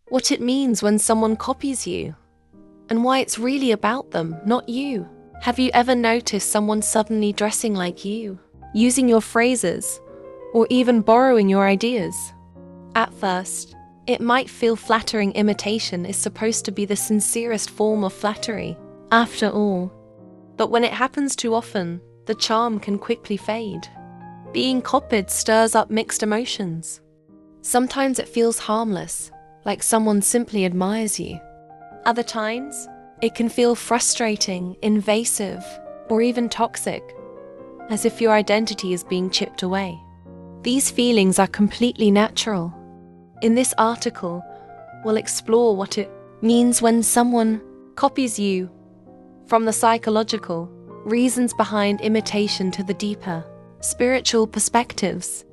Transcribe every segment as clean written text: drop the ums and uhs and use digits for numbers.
what it means when someone copies you, and why it's really about them, not you. Have you ever noticed someone suddenly dressing like you, using your phrases, or even borrowing your ideas? At first, it might feel flattering. Imitation is supposed to be the sincerest form of flattery, after all. But when it happens too often, the charm can quickly fade. Being copied stirs up mixed emotions. Sometimes it feels harmless, like someone simply admires you. Other times, it can feel frustrating, invasive, or even toxic, as if your identity is being chipped away. These feelings are completely natural. In this article, we'll explore what it means when someone copies you, from the psychological reasons behind imitation to the deeper spiritual perspectives.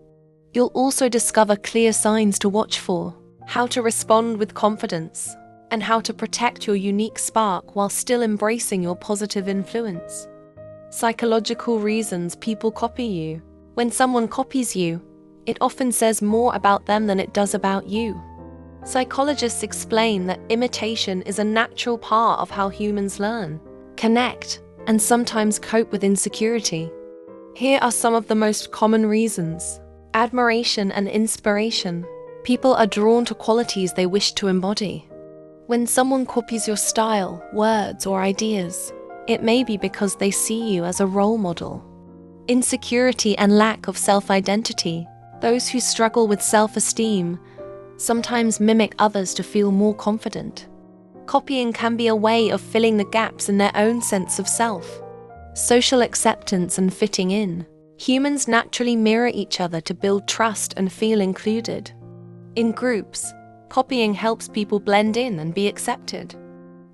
You'll also discover clear signs to watch for, how to respond with confidence, and how to protect your unique spark while still embracing your positive influence. Psychological reasons people copy you. When someone copies you, it often says more about them than it does about you. Psychologists explain that imitation is a natural part of how humans learn, connect, and sometimes cope with insecurity. Here are some of the most common reasons. Admiration and inspiration. People are drawn to qualities they wish to embody. When someone copies your style, words, or ideas, it may be because they see you as a role model. Insecurity and lack of self-identity. Those who struggle with self-esteem sometimes mimic others to feel more confident. Copying can be a way of filling the gaps in their own sense of self. Social acceptance and fitting in. Humans naturally mirror each other to build trust and feel included. In groups, copying helps people blend in and be accepted.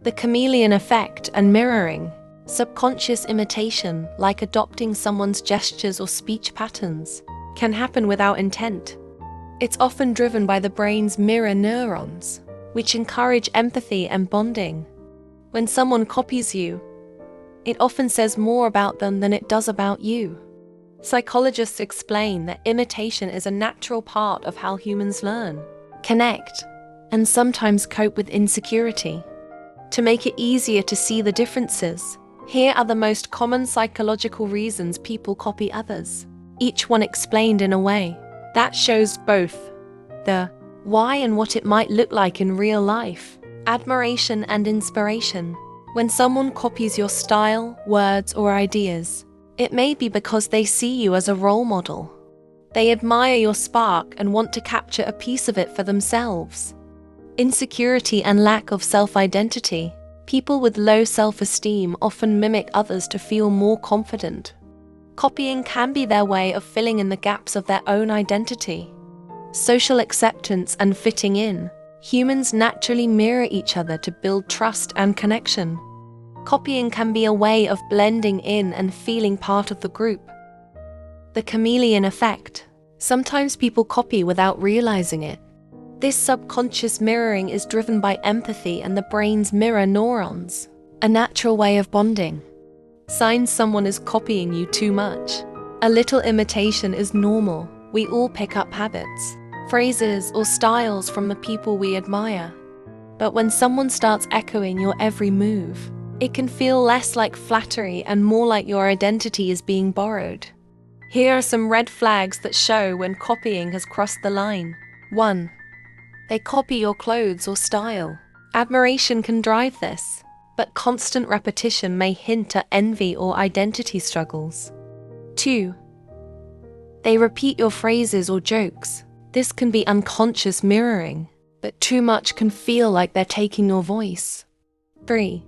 The chameleon effect and mirroring. Subconscious imitation, like adopting someone's gestures or speech patterns, can happen without intent. It's often driven by the brain's mirror neurons, which encourage empathy and bonding. When someone copies you, it often says more about them than it does about you. Psychologists explain that imitation is a natural part of how humans learn, connect, and sometimes cope with insecurity. To make it easier to see the differences, here are the most common psychological reasons people copy others, each one explained in a way that shows both the why and what it might look like in real life. Admiration and inspiration. When someone copies your style, words, or ideas, it may be because they see you as a role model. They admire your spark and want to capture a piece of it for themselves. Insecurity and lack of self-identity. People with low self-esteem often mimic others to feel more confident. Copying can be their way of filling in the gaps of their own identity. Social acceptance and fitting in. Humans naturally mirror each other to build trust and connection. Copying can be a way of blending in and feeling part of the group. The chameleon effect. Sometimes people copy without realizing it. This subconscious mirroring is driven by empathy and the brain's mirror neurons, a natural way of bonding. Signs someone is copying you too much. A little imitation is normal. We all pick up habits, phrases, or styles from the people we admire. But when someone starts echoing your every move, it can feel less like flattery and more like your identity is being borrowed. Here are some red flags that show when copying has crossed the line. 1. They copy your clothes or style. Admiration can drive this, but constant repetition may hint at envy or identity struggles. 2. They repeat your phrases or jokes. This can be unconscious mirroring, but too much can feel like they're taking your voice. 3.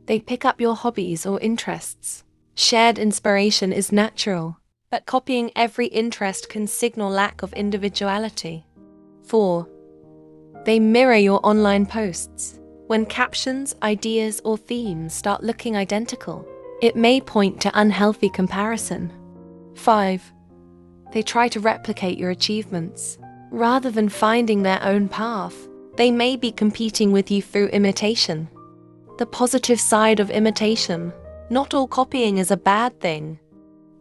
They pick up your hobbies or interests. Shared inspiration is natural, but copying every interest can signal lack of individuality. 4. They mirror your online posts. When captions, ideas, or themes start looking identical, it may point to unhealthy comparison. 5. They try to replicate your achievements. Rather than finding their own path, they may be competing with you through imitation. The positive side of imitation. Not all copying is a bad thing.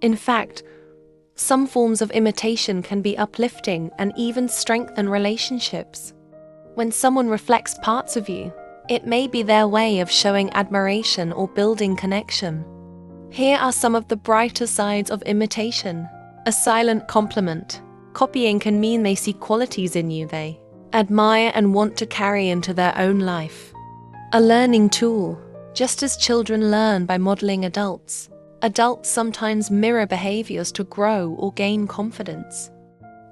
In fact, some forms of imitation can be uplifting and even strengthen relationships. When someone reflects parts of you, it may be their way of showing admiration or building connection. Here are some of the brighter sides of imitation. A silent compliment. Copying can mean they see qualities in you they admire and want to carry into their own life. A learning tool. Just as children learn by modeling adults, adults sometimes mirror behaviors to grow or gain confidence.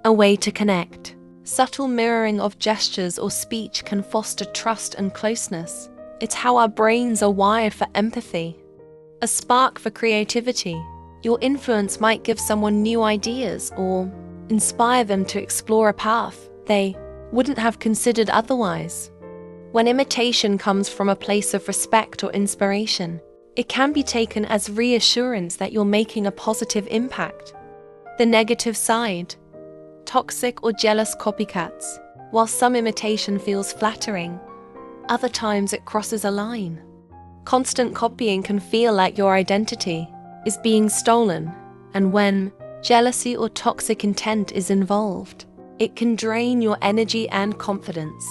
A way to connect. Subtle mirroring of gestures or speech can foster trust and closeness. It's how our brains are wired for empathy. A spark for creativity. Your influence might give someone new ideas or inspire them to explore a path they wouldn't have considered otherwise. When imitation comes from a place of respect or inspiration, it can be taken as reassurance that you're making a positive impact. The negative side. Toxic or jealous copycats. While some imitation feels flattering, other times it crosses a line. Constant copying can feel like your identity is being stolen, and when jealousy or toxic intent is involved, it can drain your energy and confidence.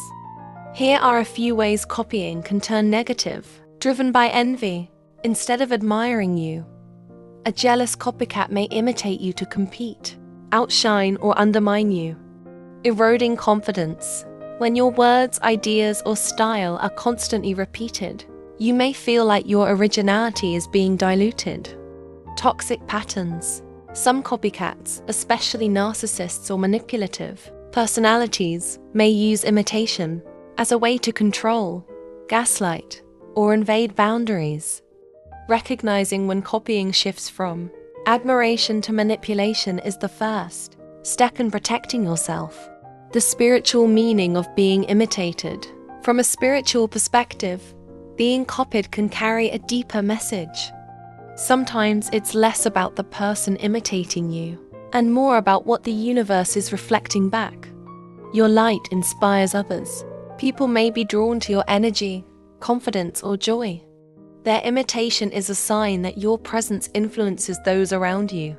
Here are a few ways copying can turn negative, driven by envy, instead of admiring you. A jealous copycat may imitate you to compete, outshine or undermine you. Eroding confidence. When your words, ideas, or style are constantly repeated, you may feel like your originality is being diluted. Toxic patterns. Some copycats, especially narcissists or manipulative personalities, may use imitation as a way to control, gaslight, or invade boundaries. Recognizing when copying shifts from admiration to manipulation is the first step in protecting yourself. The spiritual meaning of being imitated. From a spiritual perspective, being copied can carry a deeper message. Sometimes it's less about the person imitating you, and more about what the universe is reflecting back. Your light inspires others. People may be drawn to your energy, confidence, or joy. Their imitation is a sign that your presence influences those around you.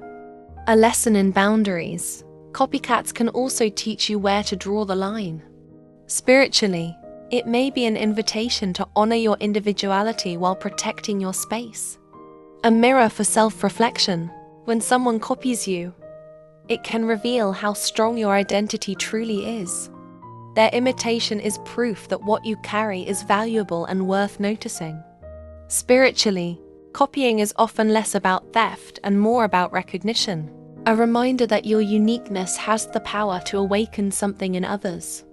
A lesson in boundaries. Copycats can also teach you where to draw the line. Spiritually, it may be an invitation to honor your individuality while protecting your space. A mirror for self-reflection. When someone copies you, it can reveal how strong your identity truly is. Their imitation is proof that what you carry is valuable and worth noticing. Spiritually, copying is often less about theft and more about recognition. A reminder that your uniqueness has the power to awaken something in others.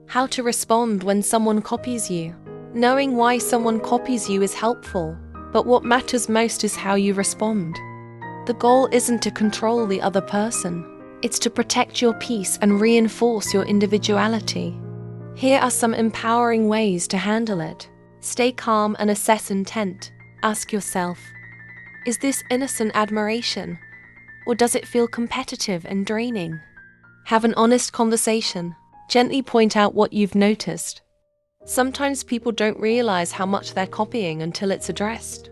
How to respond when someone copies you. Knowing why someone copies you is helpful, but what matters most is how you respond. The goal isn't to control the other person. It's to protect your peace and reinforce your individuality. Here are some empowering ways to handle it. Stay calm and assess intent. Ask yourself, is this innocent admiration, or does it feel competitive and draining? Have an honest conversation. Gently point out what you've noticed. Sometimes people don't realize how much they're copying until it's addressed.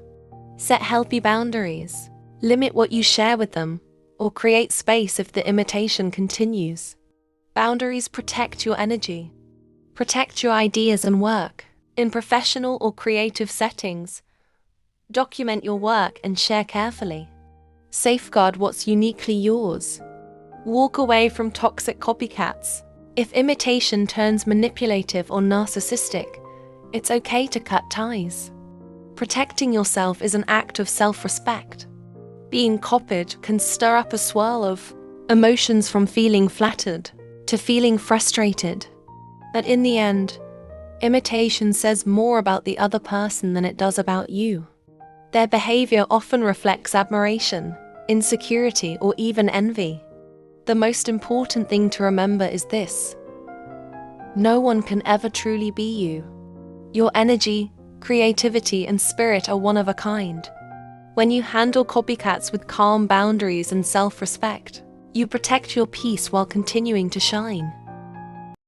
Set healthy boundaries. Limit what you share with them, or create space if the imitation continues. Boundaries protect your energy. Protect your ideas and work. In professional or creative settings, document your work and share carefully. Safeguard what's uniquely yours. Walk away from toxic copycats. If imitation turns manipulative or narcissistic, it's okay to cut ties. Protecting yourself is an act of self-respect. Being copied can stir up a swirl of emotions, from feeling flattered to feeling frustrated. But in the end, imitation says more about the other person than it does about you. Their behavior often reflects admiration, insecurity, or even envy. The most important thing to remember is this: no one can ever truly be you. Your energy, creativity, and spirit are one of a kind. When you handle copycats with calm boundaries and self-respect, you protect your peace while continuing to shine.